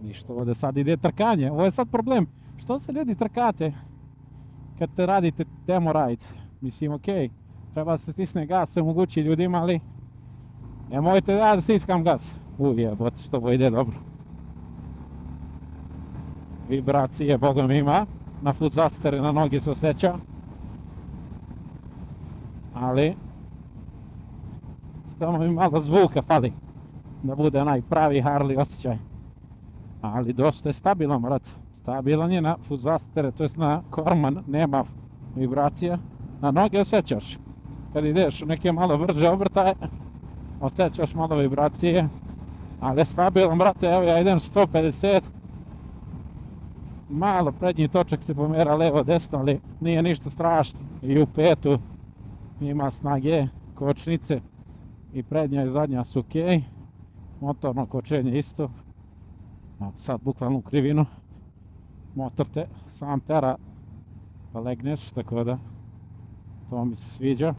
Ništa, ovdje sad ide trkanje. Ovo je sad problem. Što se ljudi trkate kad te radite demo ride? Mislim, okej, treba se stisne gas, se omogući ljudima, ali nemojte ja da stiskam gas. Ujebot, što ovo ide dobro. Vibracije, Bogom ima. Na foot zastere, na nogi se osjeća. Ali samo mi malo zvuka fali da bude onaj pravi Harley osjećaj. Ali dosta je stabilan, brat. Stabilan je na foot zastere, to jest na korman, nema vibracija. Na noge osjećaš. Kad ideš u neke malo brže obrtaje, osjećaš malo vibracije. Ali je stabilan, brate, evo ja idem 150. Malo prednji točak se pomjera levo desno, ali nije ništa strašno. I u petu ima snage, kočnice i prednja i zadnja su okej. Motorno kočenje isto. Sad bukvalno u krivinu. Motor te sam tera da legneš, tako da to mi se sviđa.